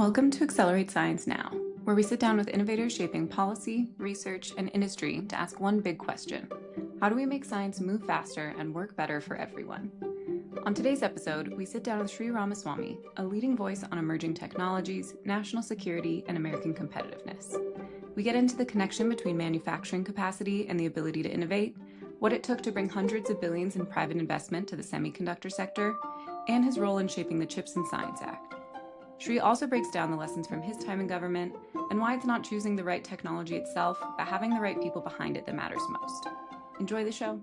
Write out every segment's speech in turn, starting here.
Welcome to Accelerate Science Now, where we sit down with innovators shaping policy, research, and industry to ask one big question: how do we make science move faster and work better for everyone? On today's episode, we sit down with Sree Ramaswamy, a leading voice on emerging technologies, national security, and American competitiveness. We get into the connection between manufacturing capacity and the ability to innovate, what it took to bring hundreds of billions in private investment to the semiconductor sector, and his role in shaping the CHIPS and Science Act. Sree also breaks down the lessons from his time in government and why it's not choosing the right technology itself, but having the right people behind it that matters most. Enjoy the show.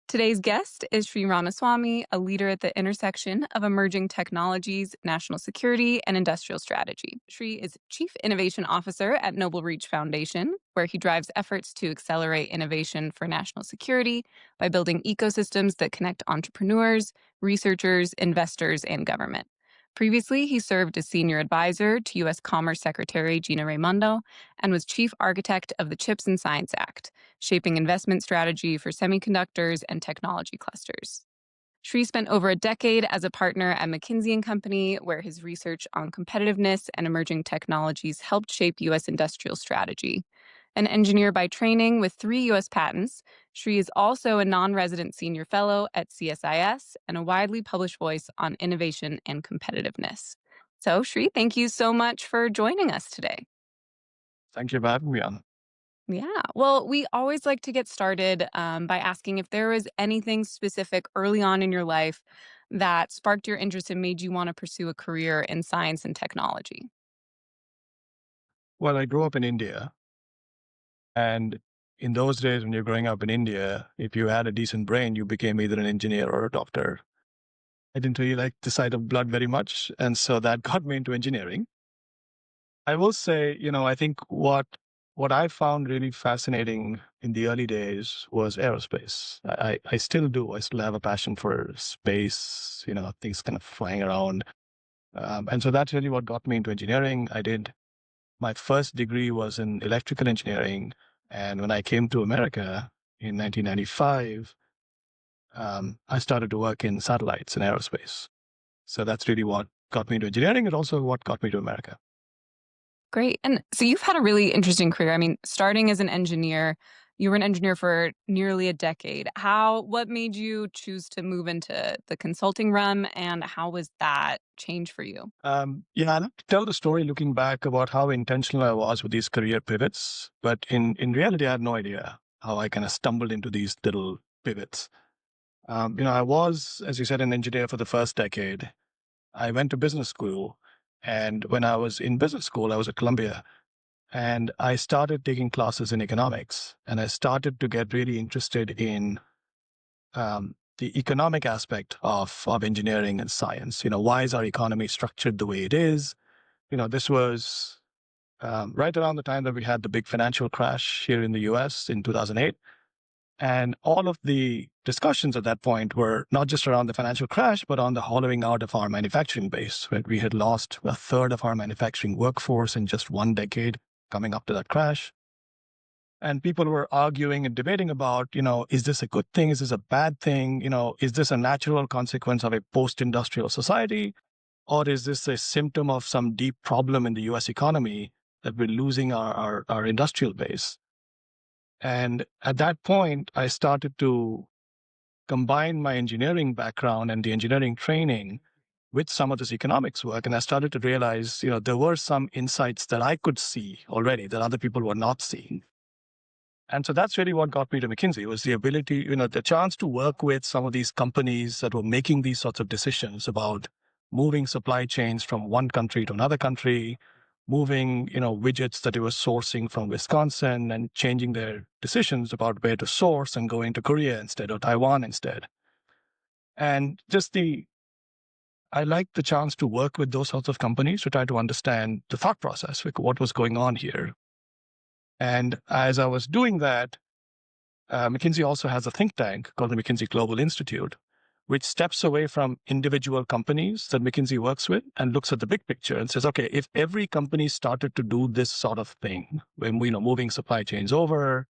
Today's guest is Sree Ramaswamy, a leader at the intersection of emerging technologies, national security, and industrial strategy. Sree is Chief Innovation Officer at NobleReach Foundation, where he drives efforts to accelerate innovation for national security by building ecosystems that connect entrepreneurs, researchers, investors, and government. Previously, he served as senior advisor to U.S. Commerce Secretary Gina Raimondo and was chief architect of the CHIPS and Science Act, shaping investment strategy for semiconductors and technology clusters. Sree spent over a decade as a partner at McKinsey & Company, where his research on competitiveness and emerging technologies helped shape U.S. industrial strategy. An engineer by training with 3 U.S. patents, Sree is also a non-resident senior fellow at CSIS and a widely published voice on innovation and competitiveness. So, Sree, thank you so much for joining us today. Thank you for having me on. Yeah, well, we always like to get started by asking if there was anything specific early on in your life that sparked your interest and made you want to pursue a career in science and technology. Well, I grew up in India. And in those days, when you're growing up in India, if you had a decent brain, you became either an engineer or a doctor. I didn't really like the sight of blood very much. And so that got me into engineering. I will say, I think what I found really fascinating in the early days was aerospace. I still do. I still have a passion for space, things kind of flying around. And so that's really what got me into engineering. My first degree was in electrical engineering. And when I came to America in 1995, I started to work in satellites and aerospace. So that's really what got me into engineering and also what got me to America. Great. And so you've had a really interesting career. I mean, starting as an engineer, you were an engineer for nearly a decade. What made you choose to move into the consulting realm, and how was that change for you? I like to tell the story looking back about how intentional I was with these career pivots. But in reality, I had no idea how I kind of stumbled into these little pivots. I was, as you said, an engineer for the first decade. I went to business school. And when I was in business school, I was at Columbia. And I started taking classes in economics. And I started to get really interested in the economic aspect of engineering and science. Why is our economy structured the way it is? This was right around the time that we had the big financial crash here in the US in 2008. And all of the discussions at that point were not just around the financial crash, but on the hollowing out of our manufacturing base, where we had lost a third of our manufacturing workforce in just 1 decade coming up to that crash. And people were arguing and debating about, is this a good thing? Is this a bad thing? Is this a natural consequence of a post-industrial society? Or is this a symptom of some deep problem in the US economy that we're losing our industrial base? And at that point, I started to combine my engineering background and the engineering training with some of this economics work. And I started to realize, there were some insights that I could see already that other people were not seeing. And so that's really what got me to McKinsey, was the ability, the chance to work with some of these companies that were making these sorts of decisions about moving supply chains from one country to another country, moving, widgets that they were sourcing from Wisconsin and changing their decisions about where to source and going to Korea instead or Taiwan instead. And I liked the chance to work with those sorts of companies to try to understand the thought process, like what was going on here. And as I was doing that, McKinsey also has a think tank called the McKinsey Global Institute, which steps away from individual companies that McKinsey works with and looks at the big picture and says, okay, if every company started to do this sort of thing, when moving supply chains over,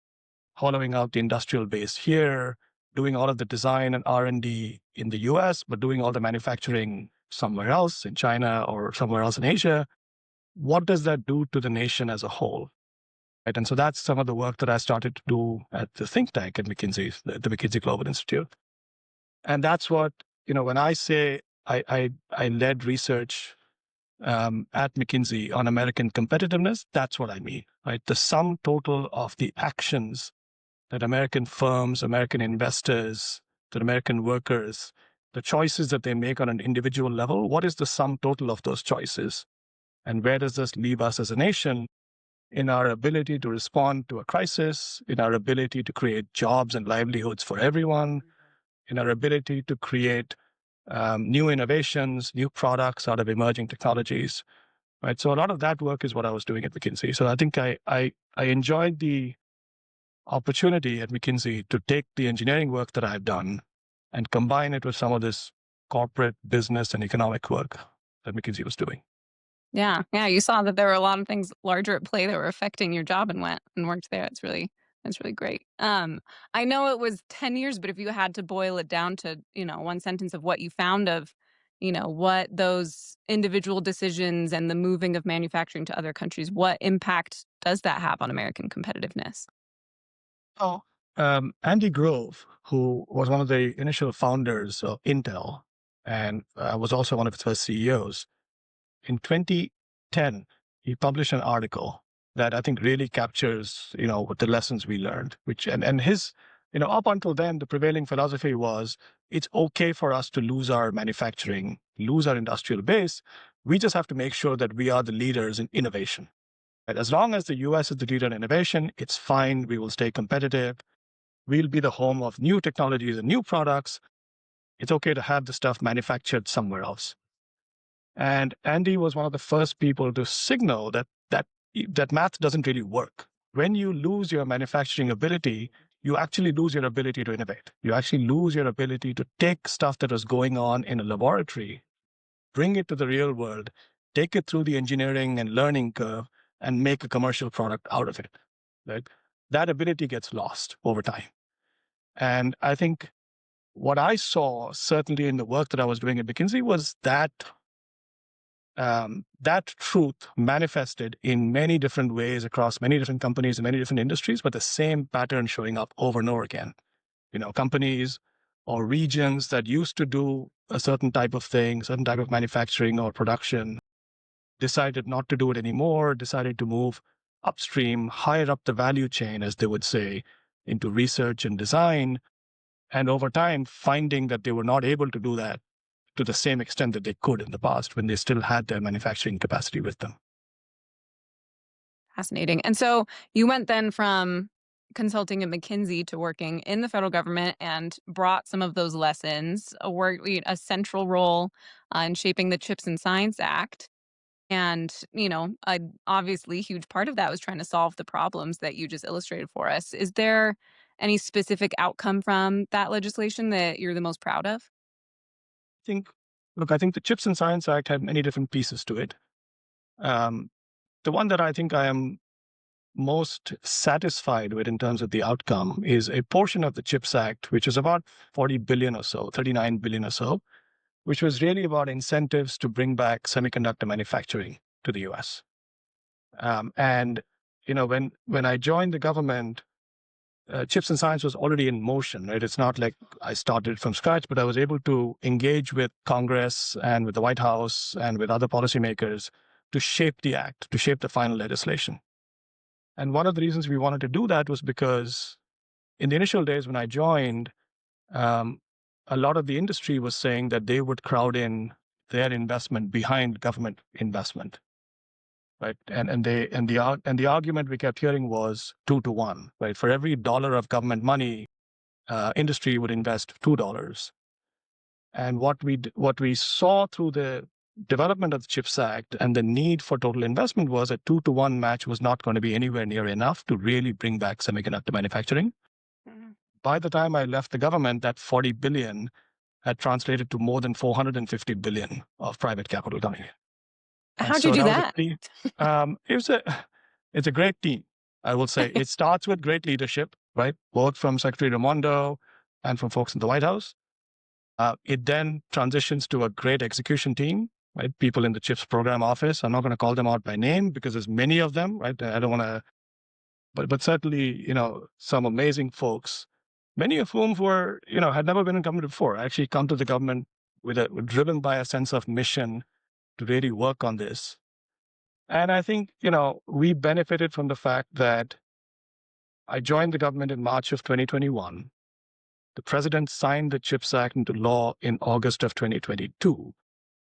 hollowing out the industrial base here, doing all of the design and R&D in the US, but doing all the manufacturing somewhere else in China or somewhere else in Asia, what does that do to the nation as a whole? Right? And so that's some of the work that I started to do at the think tank at McKinsey, the McKinsey Global Institute. And that's what, when I say I led research at McKinsey on American competitiveness, that's what I mean, right? The sum total of the actions that American firms, American investors, that American workers, the choices that they make on an individual level, what is the sum total of those choices? And where does this leave us as a nation in our ability to respond to a crisis, in our ability to create jobs and livelihoods for everyone, in our ability to create new innovations, new products out of emerging technologies, right? So a lot of that work is what I was doing at McKinsey. So I think I enjoyed the opportunity at McKinsey to take the engineering work that I've done and combine it with some of this corporate business and economic work that McKinsey was doing. Yeah, yeah, you saw that there were a lot of things larger at play that were affecting your job and went and worked there. That's really great. I know it was 10 years, but if you had to boil it down to, one sentence of what you found of, what those individual decisions and the moving of manufacturing to other countries, what impact does that have on American competitiveness? Oh, Andy Grove, who was one of the initial founders of Intel and was also one of its first CEOs, in 2010, he published an article that I think really captures, what the lessons we learned, and his, up until then, the prevailing philosophy was it's okay for us to lose our manufacturing, lose our industrial base. We just have to make sure that we are the leaders in innovation. And as long as the US is the leader in innovation, it's fine. We will stay competitive. We'll be the home of new technologies and new products. It's okay to have the stuff manufactured somewhere else. And Andy was one of the first people to signal that math doesn't really work. When you lose your manufacturing ability, you actually lose your ability to innovate. You actually lose your ability to take stuff that was going on in a laboratory, bring it to the real world, take it through the engineering and learning curve, and make a commercial product out of it. Right? That ability gets lost over time. And I think what I saw, certainly in the work that I was doing at McKinsey, was that truth manifested in many different ways across many different companies and many different industries, but the same pattern showing up over and over again. Companies or regions that used to do a certain type of thing, certain type of manufacturing or production, decided not to do it anymore, decided to move upstream, higher up the value chain, as they would say, into research and design. And over time, finding that they were not able to do that to the same extent that they could in the past when they still had their manufacturing capacity with them. Fascinating. And so you went then from consulting at McKinsey to working in the federal government and brought some of those lessons, a central role in shaping the Chips and Science Act. And, obviously, huge part of that was trying to solve the problems that you just illustrated for us. Is there any specific outcome from that legislation that you're the most proud of? think, I think the Chips and Science Act had many different pieces to it. Um, the one that I think I am most satisfied with in terms of the outcome is a portion of the CHIPS Act, which is about 40 billion or so, 39 billion or so, which was really about incentives to bring back semiconductor manufacturing to the US. And when I joined the government, Chips and Science was already in motion, right? It's not like I started from scratch, but I was able to engage with Congress and with the White House and with other policymakers to shape the act, to shape the final legislation. And one of the reasons we wanted to do that was because in the initial days when I joined, um, a lot of the industry was saying that they would crowd in their investment behind government investment, right? And the argument we kept hearing was 2 to 1, right? For every dollar of government money, industry would invest $2. And what we saw through the development of the CHIPS Act and the need for total investment was a 2 to 1 match was not going to be anywhere near enough to really bring back semiconductor manufacturing. Mhm. By the time I left the government, that 40 billion had translated to more than 450 billion of private capital coming in. And How'd you so do that was a that? pretty, it's a great team. I will say it starts with great leadership, right? Both from Secretary Raimondo and from folks in the White House. It then transitions to a great execution team, right? People in the CHIPS program office. I'm not going to call them out by name because there's many of them, right? I don't want to, but certainly, some amazing folks, many of whom were, had never been in government before, actually come to the government driven by a sense of mission to really work on this. And I think, we benefited from the fact that I joined the government in March of 2021. The president signed the CHIPS Act into law in August of 2022.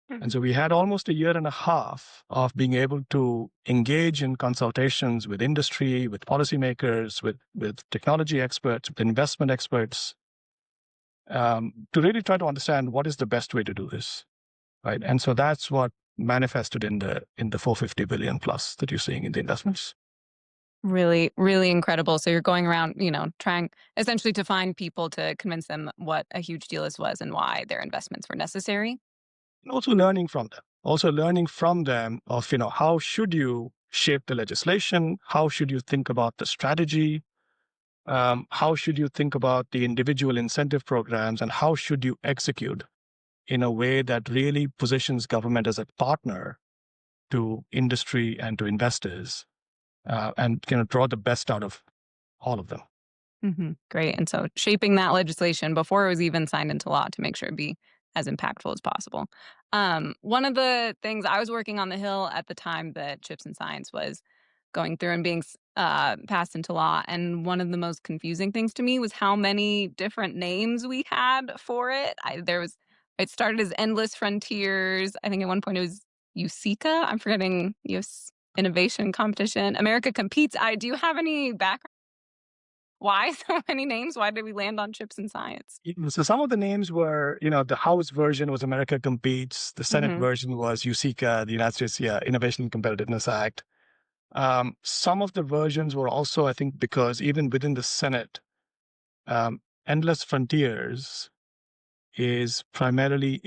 And so we had almost a year and a half of being able to engage in consultations with industry, with policymakers, with technology experts, with investment experts, to really try to understand what is the best way to do this, right? And so that's what manifested in the 450 billion plus that you're seeing in the investments. Really, really incredible. So you're going around, trying essentially to find people to convince them what a huge deal this was and why their investments were necessary. And also learning from them. Also learning from them of, how should you shape the legislation? How should you think about the strategy? How should you think about the individual incentive programs? And how should you execute in a way that really positions government as a partner to industry and to investors, and draw the best out of all of them? Great. And so shaping that legislation before it was even signed into law to make sure it be as impactful as possible. One of the things I was working on the Hill at the time that Chips and Science was going through and being passed into law. And one of the most confusing things to me was how many different names we had for it. It started as Endless Frontiers. I think at one point it was USICA. I'm forgetting US Innovation Competition. America Competes. Do you have any background? Why so many names? Why did we land on Chips and Science? So some of the names were, the House version was America Competes. The Senate version was USICA, the United States Innovation and Competitiveness Act. Some of the versions were also, I think, because even within the Senate, Endless Frontiers is primarily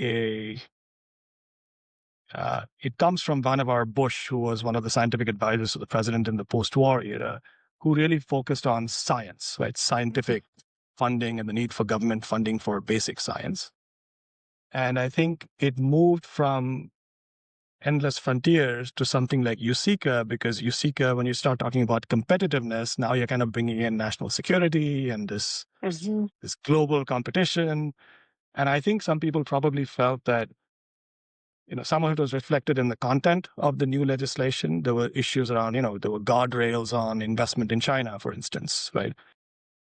it comes from Vannevar Bush, who was one of the scientific advisors to the president in the post-war era, who really focused on science, right? Scientific funding and the need for government funding for basic science. And I think it moved from Endless Frontiers to something like USICA, because USICA, when you start talking about competitiveness, now you're kind of bringing in national security and this global competition. And I think some people probably felt that, some of it was reflected in the content of the new legislation. There were issues around, there were guardrails on investment in China, for instance, right?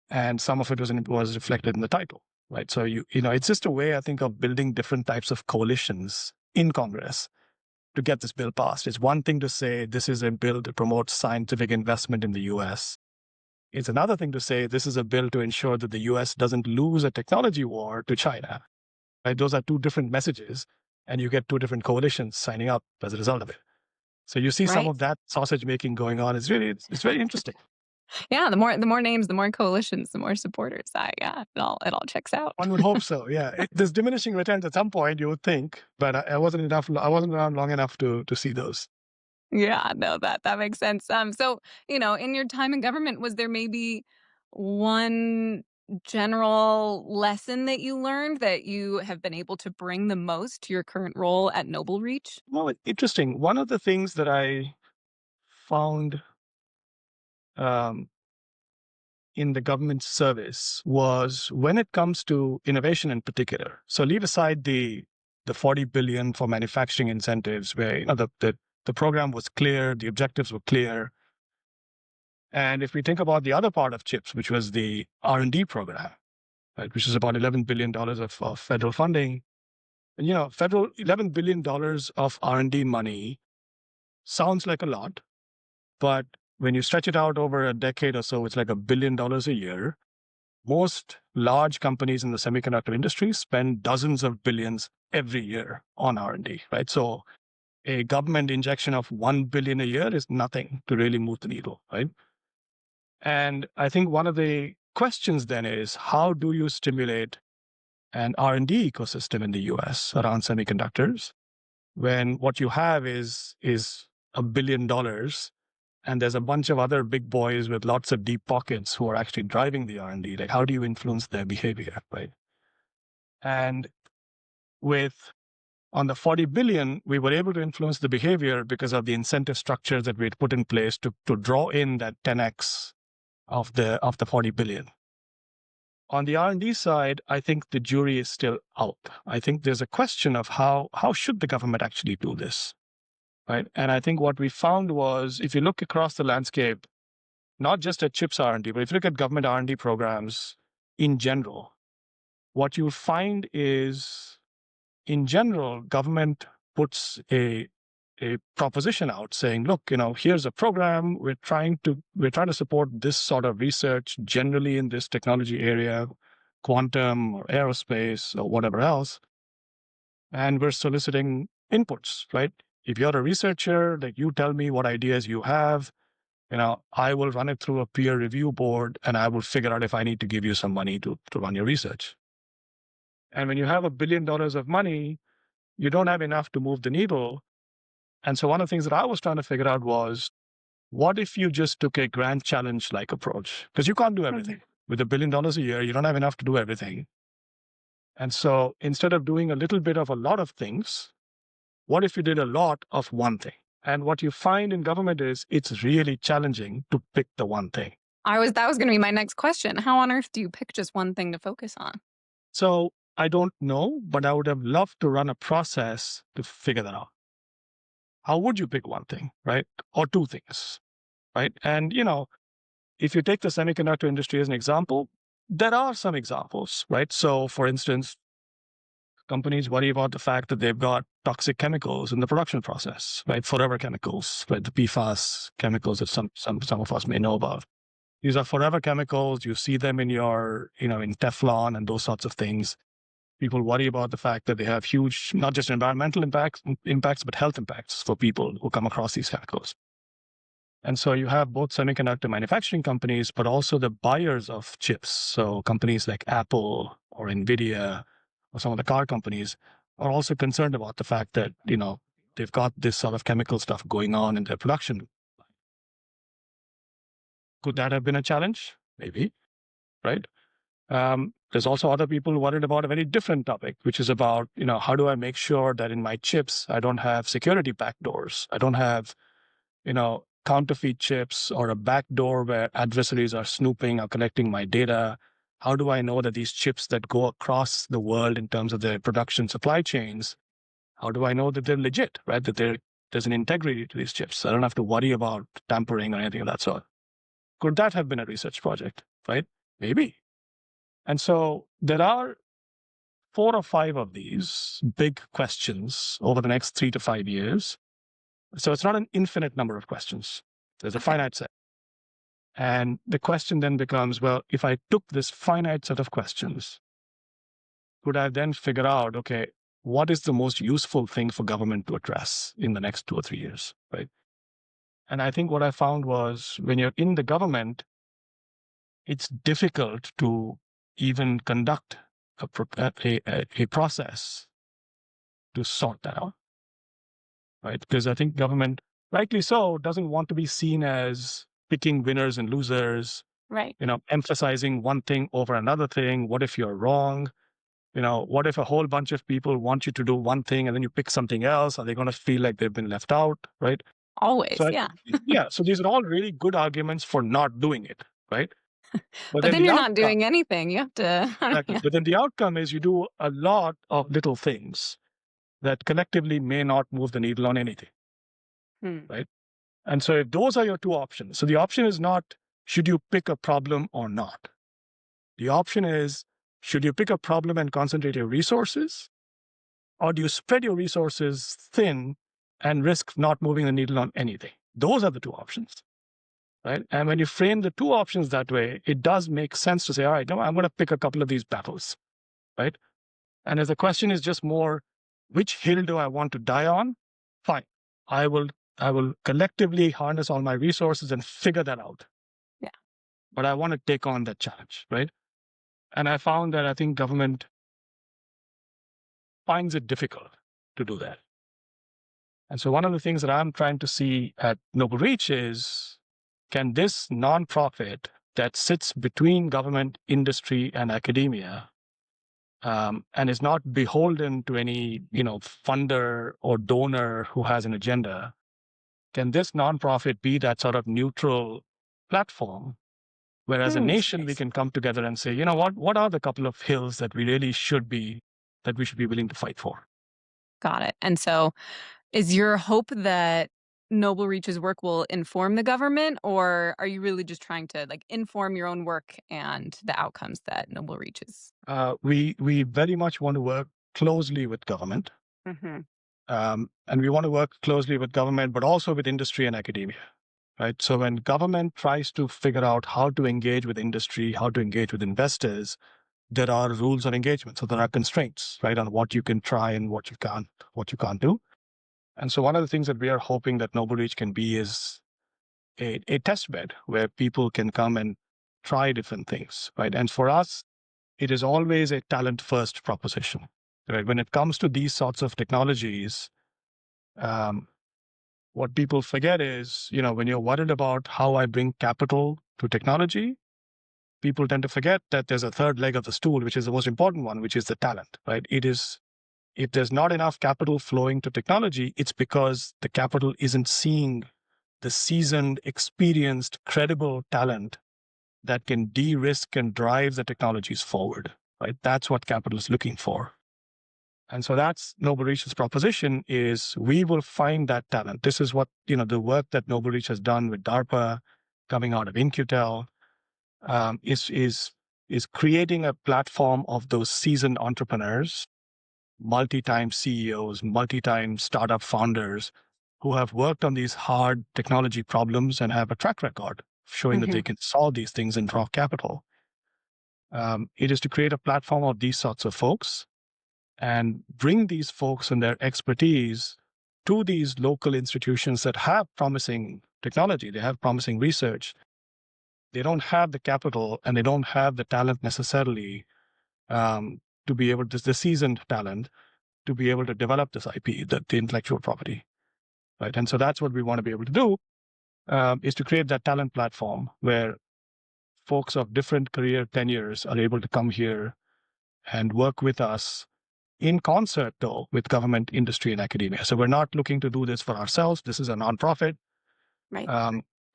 And some of it was reflected in the title, right? So it's just a way, I think, of building different types of coalitions in Congress to get this bill passed. It's one thing to say this is a bill to promote scientific investment in the US. It's another thing to say this is a bill to ensure that the US doesn't lose a technology war to China. Right? Those are two different messages, and you get two different coalitions signing up as a result of it. So you see some of that sausage making going on. It's very interesting. Yeah, the more names, the more coalitions, the more supporters. It all checks out. One would hope so. Yeah, there's diminishing returns at some point, you would think, but I wasn't around long enough to see those. Yeah, no, that makes sense. So in your time in government, was there maybe one general lesson that you learned that you have been able to bring the most to your current role at NobleReach? Well, interesting. One of the things that I found in the government service was when it comes to innovation in particular. So leave aside the 40 billion for manufacturing incentives, where the program was clear, the objectives were clear. And if we think about the other part of CHIPS, which was the R&D program, right, which is about $11 billion of federal funding, and federal $11 billion of R&D money sounds like a lot, but when you stretch it out over a decade or so, it's like $1 billion a year. Most large companies in the semiconductor industry spend dozens of billions every year on R&D, right? So a government injection of $1 billion a year is nothing to really move the needle, right? And I think one of the questions then is, how do you stimulate an R&D ecosystem in the US around semiconductors when what you have is $1 billion and there's a bunch of other big boys with lots of deep pockets who are actually driving the R&D? Like, how do you influence their behavior, right? And on the 40 billion, we were able to influence the behavior because of the incentive structures that we had put in place to draw in that 10x of the 40 billion. On the R&D side, I think the jury is still out. I think there's a question of how should the government actually do this, right? And I think what we found was, if you look across the landscape, not just at chips R&D, but if you look at government R&D programs in general, what you'll find is, in general, government puts a proposition out saying, look, here's a program. We're trying to support this sort of research generally in this technology area, quantum or aerospace or whatever else. And we're soliciting inputs, right? If you're a researcher, like, you tell me what ideas you have, I will run it through a peer review board and I will figure out if I need to give you some money to run your research. And when you have $1 billion of money, you don't have enough to move the needle. And so one of the things that I was trying to figure out was, what if you just took a grand challenge-like approach? Because you can't do everything. With $1 billion a year, you don't have enough to do everything. And so instead of doing a little bit of a lot of things, what if you did a lot of one thing? And what you find in government is it's really challenging to pick the one thing. That was going to be my next question. How on earth do you pick just one thing to focus on? So I don't know, but I would have loved to run a process to figure that out. How would you pick one thing, right? Or two things, right? And, if you take the semiconductor industry as an example, there are some examples, right? So, for instance, companies worry about the fact that they've got toxic chemicals in the production process, right? Forever chemicals, right? The PFAS chemicals that some of us may know about. These are forever chemicals. You see them in in Teflon and those sorts of things. People worry about the fact that they have huge, not just environmental impacts, but health impacts for people who come across these chemicals. And so you have both semiconductor manufacturing companies, but also the buyers of chips. So companies like Apple or NVIDIA or some of the car companies are also concerned about the fact that, they've got this sort of chemical stuff going on in their production. Could that have been a challenge? Maybe, right? There's also other people worried about a very different topic, which is about, how do I make sure that in my chips, I don't have security backdoors? I don't have, counterfeit chips or a backdoor where adversaries are snooping or collecting my data. How do I know that these chips that go across the world in terms of their production supply chains, how do I know that they're legit, right? That there's an integrity to these chips. I don't have to worry about tampering or anything of that sort. Could that have been a research project, right? Maybe. And so there are 4 or 5 of these big questions over the next 3 to 5 years. So it's not an infinite number of questions. There's a finite set. And the question then becomes, well, if I took this finite set of questions, could I then figure out, okay, what is the most useful thing for government to address in the next 2 or 3 years, right? And I think what I found was, when you're in the government, it's difficult to even conduct a process to sort that out, right? Because I think government, rightly so, doesn't want to be seen as picking winners and losers, right? Emphasizing one thing over another thing. What if you're wrong? What if a whole bunch of people want you to do one thing and then you pick something else? Are they going to feel like they've been left out, right? Always, so yeah. Yeah, so these are all really good arguments for not doing it, right? But then you're not doing anything. You have to. Exactly. But then the outcome is you do a lot of little things that collectively may not move the needle on anything, right? And so if those are your two options, so the option is not, should you pick a problem or not? The option is, should you pick a problem and concentrate your resources? Or do you spread your resources thin and risk not moving the needle on anything? Those are the two options, right? And when you frame the two options that way, it does make sense to say, all right, no, I'm going to pick a couple of these battles, right? And if the question is just more, which hill do I want to die on? Fine. I will collectively harness all my resources and figure that out. Yeah. But I want to take on that challenge, right? And I found that I think government finds it difficult to do that. And so one of the things that I'm trying to see at NobleReach is, can this nonprofit that sits between government, industry, and academia and is not beholden to any, funder or donor who has an agenda, can this nonprofit be that sort of neutral platform where as a nation we can come together and say, what are the couple of hills that we really that we should be willing to fight for? Got it. And so is your hope that NobleReach's work will inform the government, or are you really just trying to like inform your own work and the outcomes that NobleReach is? We very much want to work closely with government. Mm-hmm. And we want to work closely with government, but also with industry and academia, right? So when government tries to figure out how to engage with industry, how to engage with investors, there are rules of engagement. So there are constraints, right, on what you can try and what you can't do. And so one of the things that we are hoping that NobleReach can be is a test bed where people can come and try different things, right? And for us, it is always a talent first proposition, right? When it comes to these sorts of technologies, what people forget is, when you're worried about how I bring capital to technology, people tend to forget that there's a third leg of the stool, which is the most important one, which is the talent, right? It is, if there's not enough capital flowing to technology, it's because the capital isn't seeing the seasoned, experienced, credible talent that can de-risk and drive the technologies forward, right? That's what capital is looking for. And so that's NobleReach's proposition is we will find that talent. This is what, the work that NobleReach has done with DARPA coming out of InQtel, is creating a platform of those seasoned entrepreneurs, multi-time CEOs, multi-time startup founders who have worked on these hard technology problems and have a track record showing that they can solve these things and draw capital. It is to create a platform of these sorts of folks and bring these folks and their expertise to these local institutions that have promising technology, they have promising research. They don't have the capital and they don't have the talent necessarily to be able to, the seasoned talent, to be able to develop this IP, the intellectual property, right? And so that's what we want to be able to do, is to create that talent platform where folks of different career tenures are able to come here and work with us in concert, though, with government, industry, and academia. So we're not looking to do this for ourselves. This is a nonprofit. Right.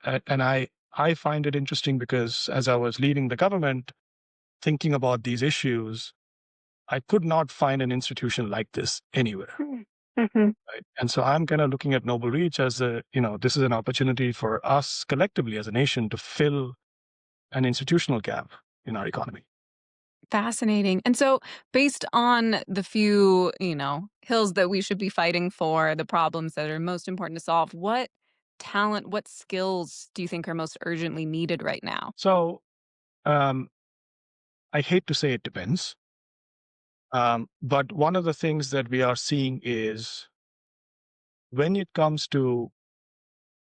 And I find it interesting because as I was leaving the government, thinking about these issues, I could not find an institution like this anywhere. Mm-hmm. Right? And so I'm kind of looking at NobleReach as this is an opportunity for us collectively as a nation to fill an institutional gap in our economy. Fascinating. And so, based on the few, hills that we should be fighting for, the problems that are most important to solve, what talent, what skills do you think are most urgently needed right now? So I hate to say it depends. But one of the things that we are seeing is when it comes to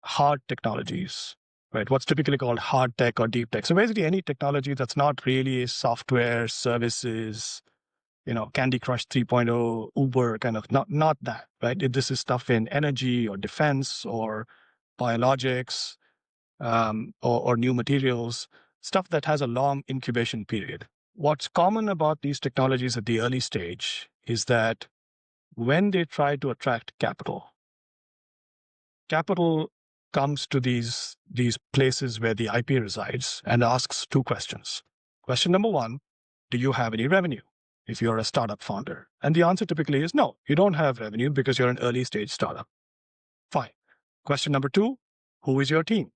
hard technologies, right? What's typically called hard tech or deep tech. So basically any technology that's not really software, services, Candy Crush 3.0, Uber, kind of not that, right? This is stuff in energy or defense or biologics, or new materials, stuff that has a long incubation period. What's common about these technologies at the early stage is that when they try to attract capital comes to these places where the IP resides and asks two questions. Question number one, do you have any revenue if you're a startup founder? And the answer typically is no, you don't have revenue because you're an early stage startup. Fine. Question number two, who is your team?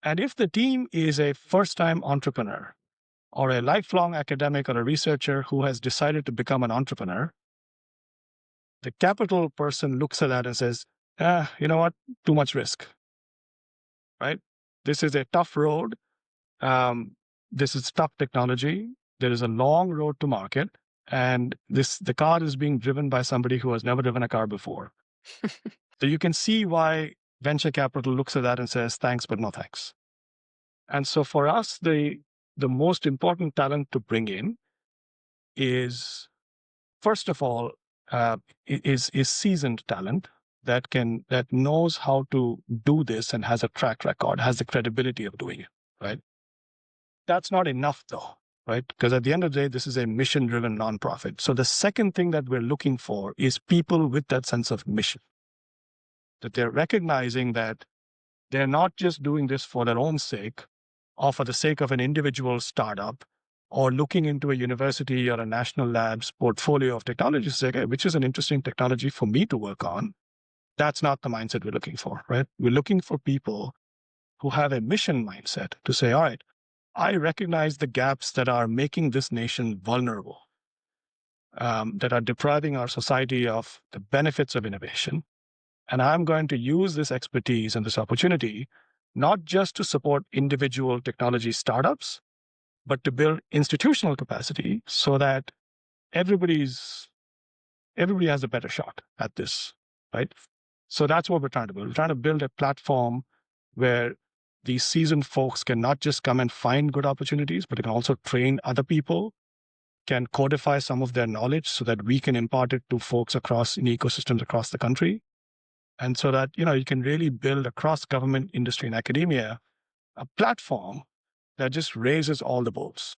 And if the team is a first-time entrepreneur or a lifelong academic or a researcher who has decided to become an entrepreneur, the capital person looks at that and says, you know what, too much risk, right? This is a tough road. This is tough technology. There is a long road to market. And the car is being driven by somebody who has never driven a car before. So you can see why venture capital looks at that and says, thanks, but no thanks. And so for us, the most important talent to bring in is, first of all, is seasoned talent that knows how to do this and has a track record, has the credibility of doing it, right? That's not enough though, right? Because at the end of the day, this is a mission-driven nonprofit. So the second thing that we're looking for is people with that sense of mission, that they're recognizing that they're not just doing this for their own sake or for the sake of an individual startup or looking into a university or a national lab's portfolio of technologies, say, okay, which is an interesting technology for me to work on. That's not the mindset we're looking for, right? We're looking for people who have a mission mindset to say, all right, I recognize the gaps that are making this nation vulnerable, that are depriving our society of the benefits of innovation. And I'm going to use this expertise and this opportunity not just to support individual technology startups, but to build institutional capacity so that everybody has a better shot at this, right? So that's what we're trying to build. We're trying to build a platform where these seasoned folks can not just come and find good opportunities, but they can also train other people, can codify some of their knowledge so that we can impart it to folks across in ecosystems across the country. And so that, you can really build across government, industry, and academia a platform that just raises all the boats.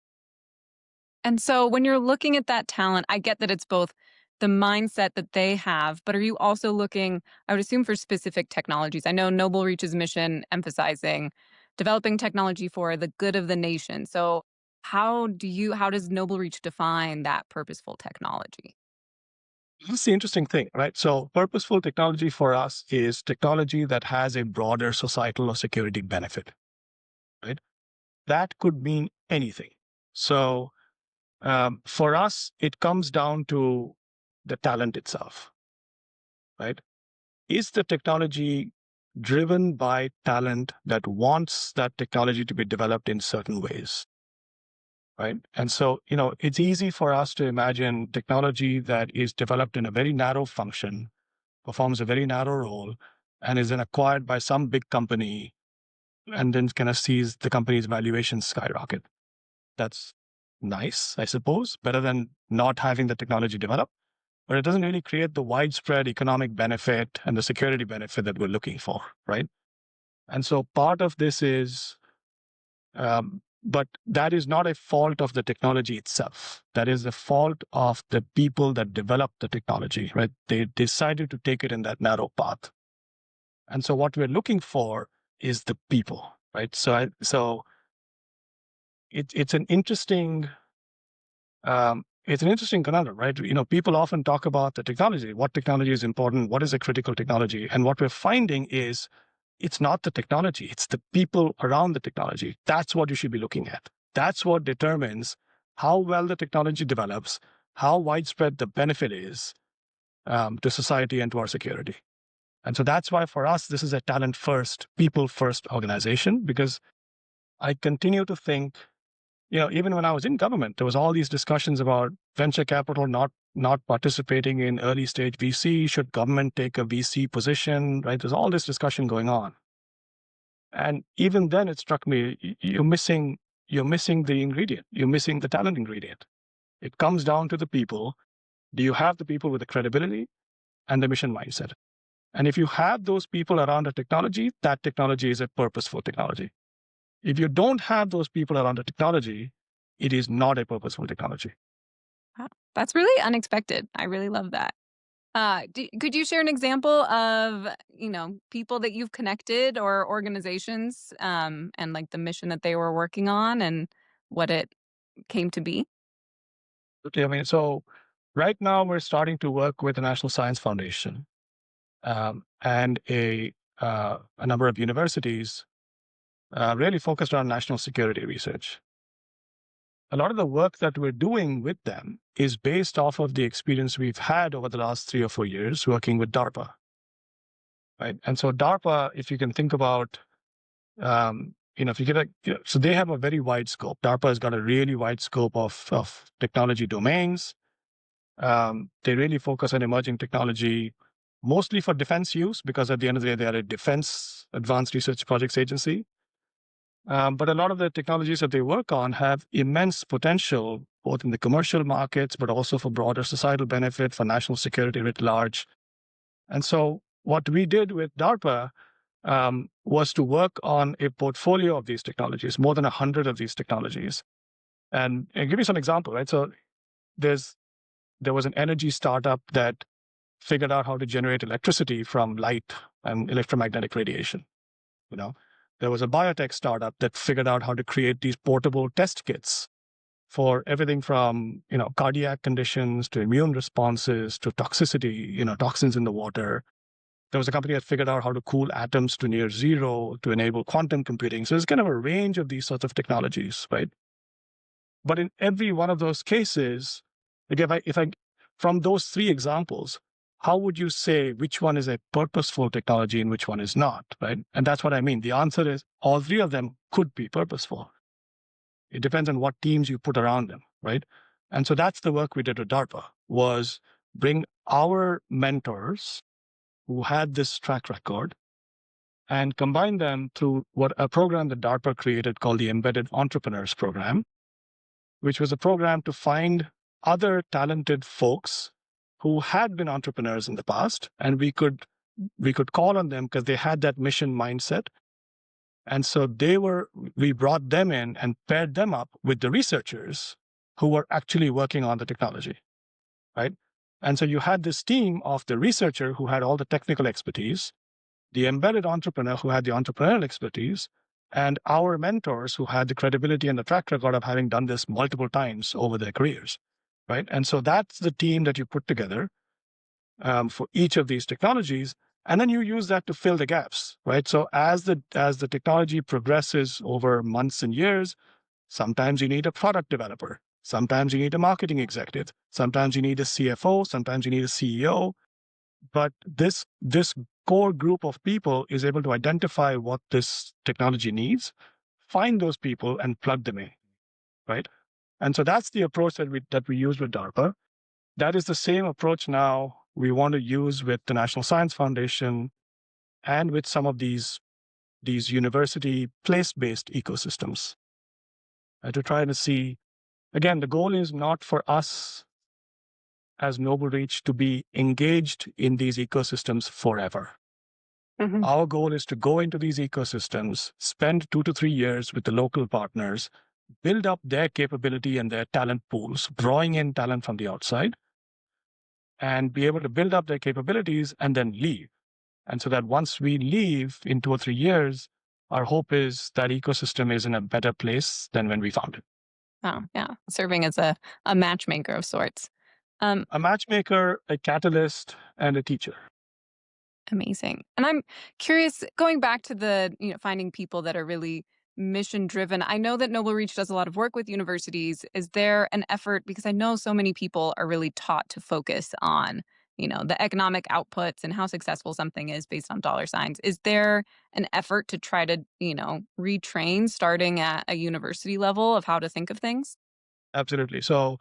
And so when you're looking at that talent, I get that it's both the mindset that they have, but are you also looking, I would assume, for specific technologies? I know NobleReach's mission emphasizing developing technology for the good of the nation. So how does NobleReach define that purposeful technology? This is the interesting thing, right? So purposeful technology for us is technology that has a broader societal or security benefit, right? That could mean anything. So for us, it comes down to the talent itself, right? Is the technology driven by talent that wants that technology to be developed in certain ways, right? And so, it's easy for us to imagine technology that is developed in a very narrow function, performs a very narrow role, and is then acquired by some big company and then kind of sees the company's valuation skyrocket. That's nice, I suppose, better than not having the technology developed, but it doesn't really create the widespread economic benefit and the security benefit that we're looking for, right? And so part of this is, but that is not a fault of the technology itself. That is the fault of the people that developed the technology, right? They decided to take it in that narrow path. And so what we're looking for is the people, right? So it's an interesting conundrum, right? People often talk about the technology. What technology is important? What is a critical technology? And what we're finding is it's not the technology, it's the people around the technology. That's what you should be looking at. That's what determines how well the technology develops, how widespread the benefit is to society and to our security. And so that's why for us, this is a talent first, people first organization, because I continue to think, even when I was in government, there was all these discussions about venture capital not participating in early stage VC. Should government take a VC position, right? There's all this discussion going on. And even then it struck me, you're missing the ingredient. You're missing the talent ingredient. It comes down to the people. Do you have the people with the credibility and the mission mindset? And if you have those people around a technology, that technology is a purposeful technology. If you don't have those people around the technology, it is not a purposeful technology. Wow, that's really unexpected. I really love that. Could you share an example of, people that you've connected or organizations, and like the mission that they were working on and what it came to be? Okay, I mean, so right now we're starting to work with the National Science Foundation and a number of universities really focused on national security research. A lot of the work that we're doing with them is based off of the experience we've had over the last 3 or 4 years working with DARPA, right? And so DARPA, if you can think about, if you get so they have a very wide scope. DARPA has got a really wide scope of technology domains. They really focus on emerging technology, mostly for defense use, because at the end of the day, they are a defense advanced research projects agency. But a lot of the technologies that they work on have immense potential, both in the commercial markets, but also for broader societal benefit, for national security writ large. And so what we did with DARPA was to work on a portfolio of these technologies, more than 100 of these technologies, And I'll give you some example, right? So there was an energy startup that figured out how to generate electricity from light and electromagnetic radiation. You know, there was a biotech startup that figured out how to create these portable test kits for everything from, cardiac conditions to immune responses to toxicity, toxins in the water. There was a company that figured out how to cool atoms to near zero to enable quantum computing. So there's kind of a range of these sorts of technologies, right? But in every one of those cases, like from those three examples, how would you say which one is a purposeful technology and which one is not, right? And that's what I mean. The answer is all three of them could be purposeful. It depends on what teams you put around them, right? And so that's the work we did with DARPA, was bring our mentors who had this track record and combine them through what a program that DARPA created called the Embedded Entrepreneurs Program, which was a program to find other talented folks who had been entrepreneurs in the past, and we could call on them because they had that mission mindset. And so we brought them in and paired them up with the researchers who were actually working on the technology, right? And so you had this team of the researcher who had all the technical expertise, the embedded entrepreneur who had the entrepreneurial expertise, and our mentors who had the credibility and the track record of having done this multiple times over their careers, right? And so that's the team that you put together for each of these technologies, and then you use that to fill the gaps, right? So as the technology progresses over months and years, sometimes you need a product developer, sometimes you need a marketing executive, sometimes you need a CFO, sometimes you need a CEO. But this core group of people is able to identify what this technology needs, find those people, and plug them in, right? And so that's the approach that we use with DARPA. That is the same approach now we want to use with the National Science Foundation and with some of these university place-based ecosystems to try to see. Again, the goal is not for us as NobleReach to be engaged in these ecosystems forever. Mhm. Our goal is to go into these ecosystems, spend 2 to 3 years with the local partners, build up their capability and their talent pools, drawing in talent from the outside, and be able to build up their capabilities and then leave. And so that once we leave in 2 or 3 years, our hope is that ecosystem is in a better place than when we found it. Oh, yeah. Serving as a matchmaker of sorts. Um, A matchmaker, a catalyst, and a teacher. Amazing. And I'm curious, going back to the, finding people that are really mission driven. I know that NobleReach does a lot of work with universities. Is there an effort, because I know so many people are really taught to focus on, the economic outputs and how successful something is based on dollar signs. Is there an effort to try to, retrain starting at a university level of how to think of things? Absolutely. So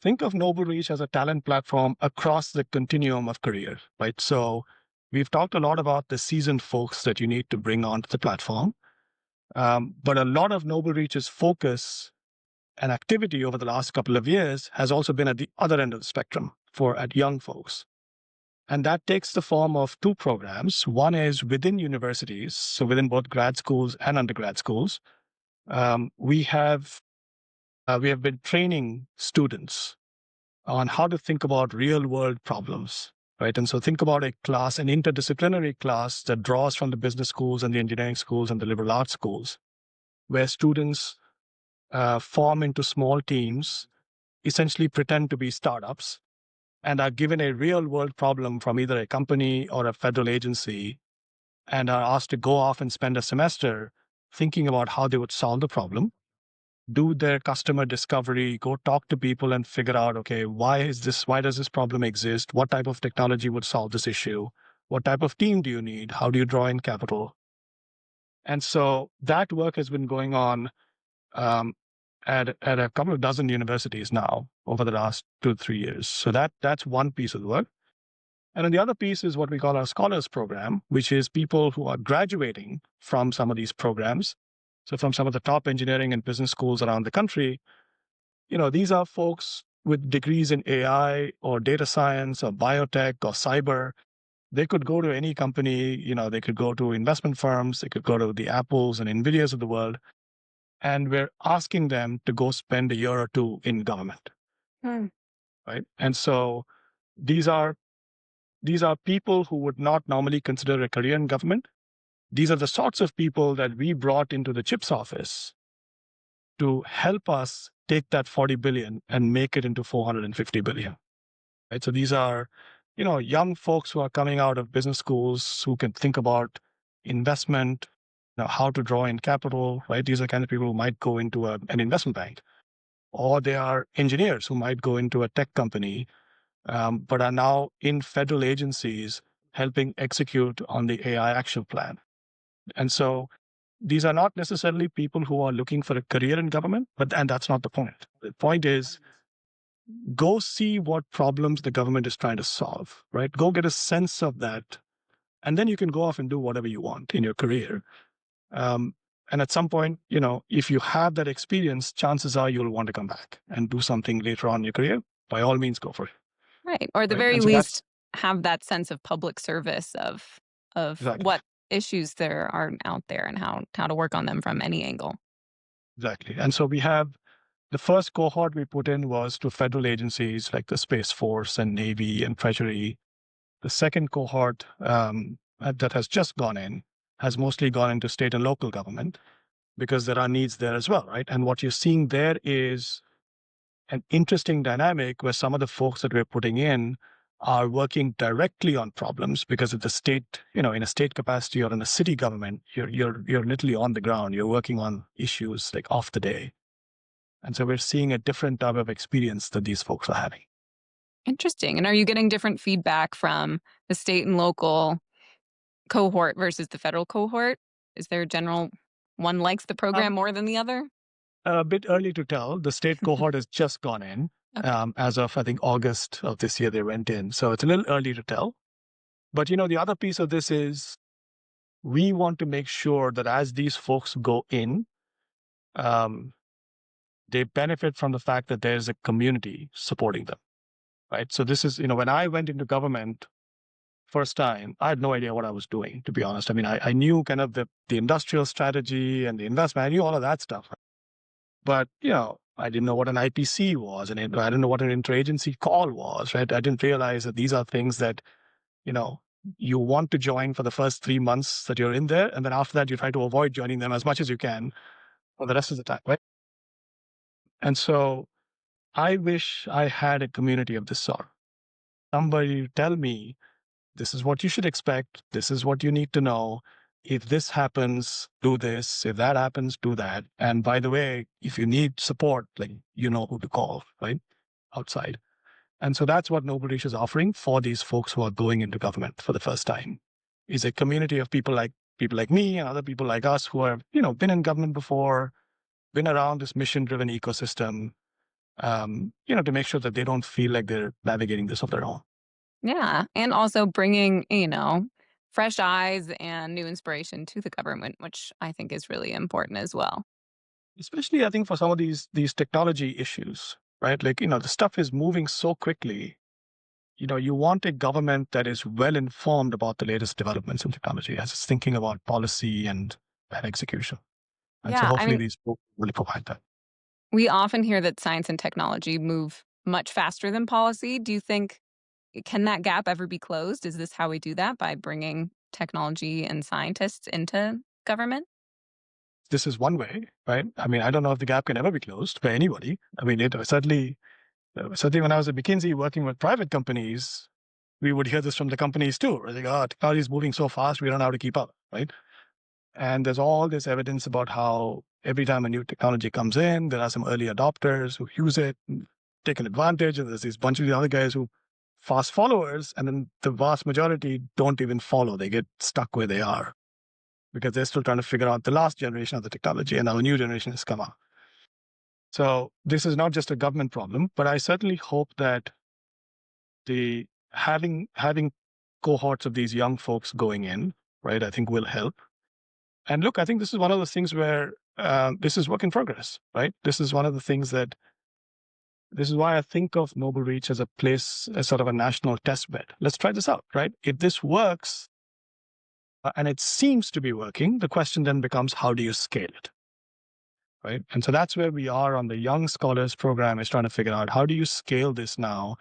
think of NobleReach as a talent platform across the continuum of career, right? So we've talked a lot about the seasoned folks that you need to bring onto the platform. But a lot of NobleReach's focus and activity over the last couple of years has also been at the other end of the spectrum at young folks. And that takes the form of two programs. One is within universities, so within both grad schools and undergrad schools. We have been training students on how to think about real world problems, right? And so think about a class, an interdisciplinary class that draws from the business schools and the engineering schools and the liberal arts schools, where students form into small teams, essentially pretend to be startups, and are given a real world problem from either a company or a federal agency, and are asked to go off and spend a semester thinking about how they would solve the problem, do their customer discovery, go talk to people and figure out, okay, why does this problem exist? What type of technology would solve this issue? What type of team do you need? How do you draw in capital? And so that work has been going on um, at a couple of dozen universities now over the last 2 to 3 years. So that's one piece of the work. And then the other piece is what we call our scholars program, which is people who are graduating from some of these programs. So from some of the top engineering and business schools around the country, these are folks with degrees in AI or data science or biotech or cyber. They could go to any company, they could go to investment firms, they could go to the Apples and Nvidias of the world, and we're asking them to go spend a year or two in government, Hmm. right? And so these are people who would not normally consider a career in government. These are the sorts of people that we brought into the CHIPS office to help us take that 40 billion and make it into 450 billion. Right? So these are, young folks who are coming out of business schools who can think about investment, how to draw in capital, right? These are kind of people who might go into an investment bank, or they are engineers who might go into a tech company, but are now in federal agencies helping execute on the AI action plan. And so these are not necessarily people who are looking for a career in government, and that's not the point. The point is, go see what problems the government is trying to solve, right? Go get a sense of that. And then you can go off and do whatever you want in your career. Um, and at some point, if you have that experience, chances are you'll want to come back and do something later on in your career. By all means, go for it. Right. Or at the Right. very And so that's least, have that sense of public service of exactly, what issues there are out there and how to work on them from any angle. exactly. And so we have the first cohort we put in was to federal agencies like the Space Force and Navy and Treasury. The second cohort that has just gone in has mostly gone into state and local government because there are needs there as well, right? And what you're seeing there is an interesting dynamic where some of the folks that we're putting in are working directly on problems because of the state, in a state capacity or in a city government, you're literally on the ground. You're working on issues like off the day. And so we're seeing a different type of experience that these folks are having. Interesting. And are you getting different feedback from the state and local cohort versus the federal cohort? Is there a general one likes the program Um, more than the other? a bit early to tell. The state cohort has just gone in. Okay. As of, I think, August of this year, they went in. So it's a little early to tell. But, the other piece of this is we want to make sure that as these folks go in, um, they benefit from the fact that there's a community supporting them, right? So this is, when I went into government first time, I had no idea what I was doing, to be honest. I mean, I knew kind of the industrial strategy and the investment. I knew all of that stuff. But, I didn't know what an IPC was, and I didn't know what an interagency call was, right? I didn't realize that these are things that, you know, you want to join for the first 3 months that you're in there. And then after that, you try to avoid joining them as much as you can for the rest of the time, right? And so I wish I had a community of this sort. Somebody to tell me, this is what you should expect. This is what you need to know. If this happens, do this. If that happens, do that. And by the way, if you need support, like, you know who to call, right? Outside. And so that's what NobleReach is offering for these folks who are going into government for the first time, is a community of people like me and other people like us who have, been in government before, been around this mission-driven ecosystem, to make sure that they don't feel like they're navigating this on their own. Yeah. And also bringing, fresh eyes and new inspiration to the government, which I think is really important as well. Especially, I think, for some of these technology issues, right? Like, the stuff is moving so quickly. You want a government that is well informed about the latest developments in technology as it's thinking about policy and execution. And so Yeah. I hopefully mean, these folks will provide that. we often hear that science and technology move much faster than policy. Do you think can that gap ever be closed? Is this how we do that by bringing technology and scientists into government? This is one way, right? I mean, I don't know if the gap can ever be closed by anybody. I mean, it certainly when I was at McKinsey working with private companies, we would hear this from the companies too. Right? Like, oh, technology is moving so fast, we don't know how to keep up, right? And there's all this evidence about how every time a new technology comes in, there are some early adopters who use it, and take an advantage, and there's these bunch of the other guys who fast followers, and then the vast majority don't even follow. They get stuck where they are because they're still trying to figure out the last generation of the technology, and now a new generation has come out. So this is not just a government problem, but I certainly hope that the having cohorts of these young folks going in, right, I think will help. And look, I think this is one of those things where this is work in progress, right? This is one of the things this is why I think of NobleReach as a place, as sort of a national test bed. Let's try this out, right? If this works, and it seems to be working, the question then becomes, how do you scale it? right? And so that's where we are on the Young Scholars Program, is trying to figure out how do you scale this now,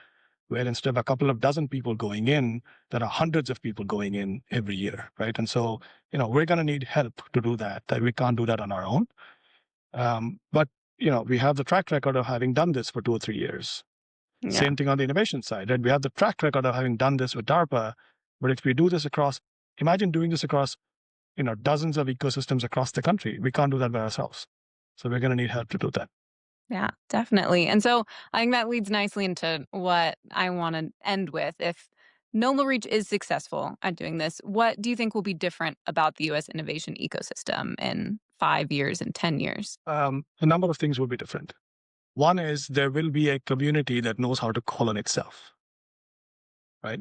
where instead of a couple of dozen people going in, there are hundreds of people going in every year, right? And so, we're going to need help to do that. That we can't do that on our own. But, we have the track record of having done this for 2 or 3 years. Yeah. Same thing on the innovation side, right? We have the track record of having done this with DARPA, but if we do this imagine doing this across, dozens of ecosystems across the country. We can't do that by ourselves. So we're going to need help to do that. Yeah, definitely. And so I think that leads nicely into what I want to end with. If NobleReach is successful at doing this, what do you think will be different about the US innovation ecosystem in 5 years and 10 years? A number of things will be different. One is there will be a community that knows how to call on itself, right?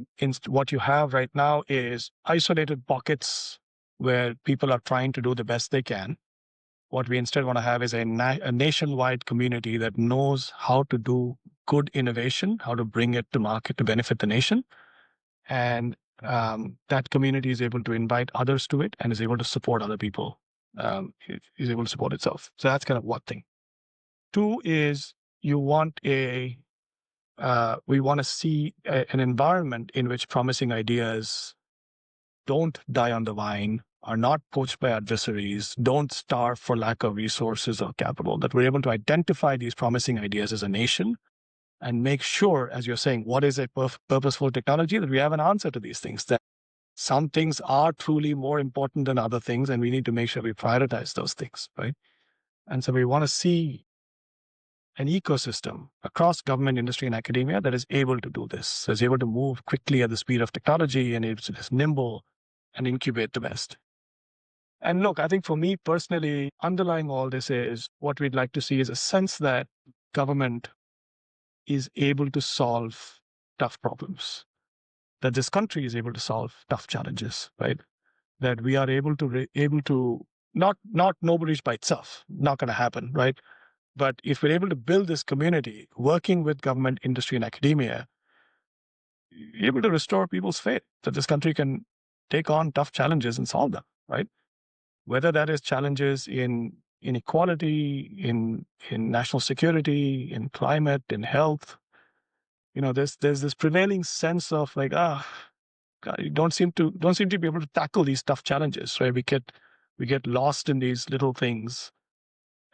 What you have right now is isolated pockets where people are trying to do the best they can. What we instead want to have is a nationwide community that knows how to do good innovation, how to bring it to market to benefit the nation. And that community is able to invite others to it and is able to support other people, is able to support itself. So that's kind of one thing. Two is we want to see an environment in which promising ideas don't die on the vine, are not poached by adversaries, don't starve for lack of resources or capital, that we're able to identify these promising ideas as a nation and make sure, as you're saying, what is a purposeful technology, that we have an answer to these things, that some things are truly more important than other things, and we need to make sure we prioritize those things, right? And so we want to see an ecosystem across government, industry, and academia that is able to do this, is able to move quickly at the speed of technology, and is nimble and incubate the best. And look, I think for me personally, underlying all this is what we'd like to see is a sense that government is able to solve tough problems, that this country is able to solve tough challenges, right? That we are able to not NobleReach by itself, not going to happen, right? But if we're able to build this community, working with government, industry, and academia, able to restore people's faith that this country can take on tough challenges and solve them, right? Whether that is challenges in inequality, in national security, in climate, in health, there's this prevailing sense of like, God, you don't seem to be able to tackle these tough challenges, right? We get lost in these little things.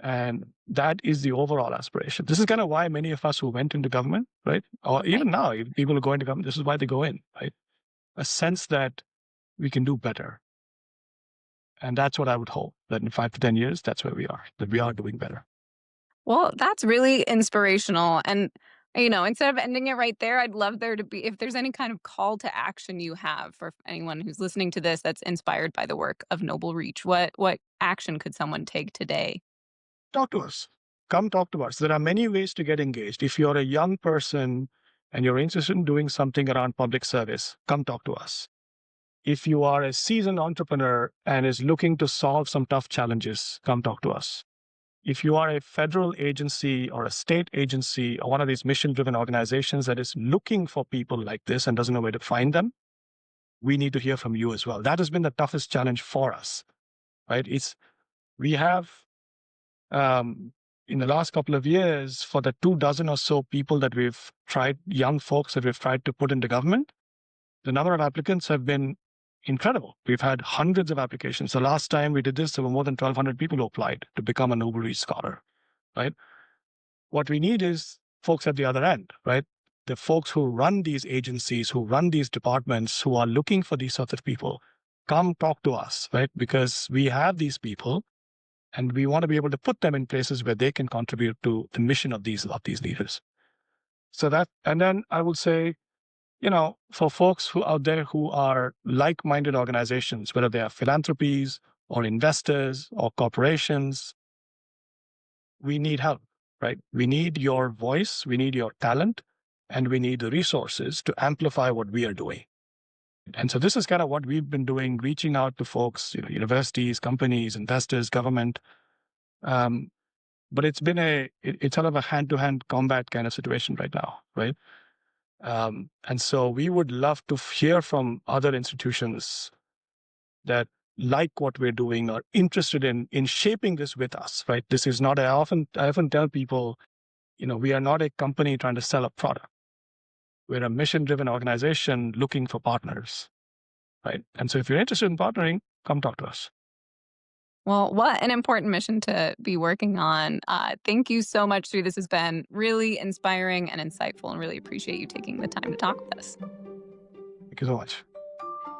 And that is the overall aspiration. This is kind of why many of us who went into government, right? Or even now, if people who go into government, this is why they go in, right? A sense that we can do better. And that's what I would hope, that in 5 to 10 years, that's where we are, that we are doing better. Well, that's really inspirational. And, instead of ending it right there, I'd love there to be, if there's any kind of call to action you have for anyone who's listening to this that's inspired by the work of NobleReach, what action could someone take today? Talk to us. Come talk to us. There are many ways to get engaged. If you're a young person and you're interested in doing something around public service, come talk to us. If you are a seasoned entrepreneur and is looking to solve some tough challenges, come talk to us. If you are a federal agency or a state agency or one of these mission-driven organizations that is looking for people like this and doesn't know where to find them, we need to hear from you as well. That has been the toughest challenge for us, right? We have, in the last couple of years, for the 24 or so people that we've tried, young folks that we've tried to put into government, the number of applicants have been incredible. We've had hundreds of applications. The last time we did this, there were more than 1,200 people who applied to become a NobleReach scholar, right? What we need is folks at the other end, right? The folks who run these agencies, who run these departments, who are looking for these sorts of people, come talk to us, right? Because we have these people and we want to be able to put them in places where they can contribute to the mission of these leaders. So that, and then I would say, for folks who out there who are like-minded organizations, whether they are philanthropies or investors or corporations, we need help, right? We need your voice, we need your talent, and we need the resources to amplify what we are doing. And so this is kind of what we've been doing, reaching out to folks, universities, companies, investors, government. But it's been it's sort of a hand-to-hand combat kind of situation right now, right? And so we would love to hear from other institutions that like what we're doing or interested in shaping this with us, right? This is not, I often tell people, we are not a company trying to sell a product. We're a mission-driven organization looking for partners, right? And so if you're interested in partnering, come talk to us. Well, what an important mission to be working on. Thank you so much, Sree. This has been really inspiring and insightful, and really appreciate you taking the time to talk with us. Thank you so much.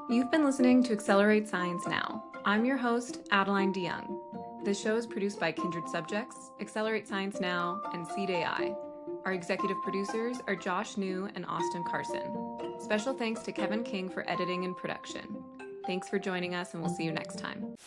You've been listening to Accelerate Science Now. I'm your host, Adeline DeYoung. This show is produced by Kindred Subjects, Accelerate Science Now, and Seed AI. Our executive producers are Josh New and Austin Carson. Special thanks to Kevin King for editing and production. Thanks for joining us, and we'll see you next time.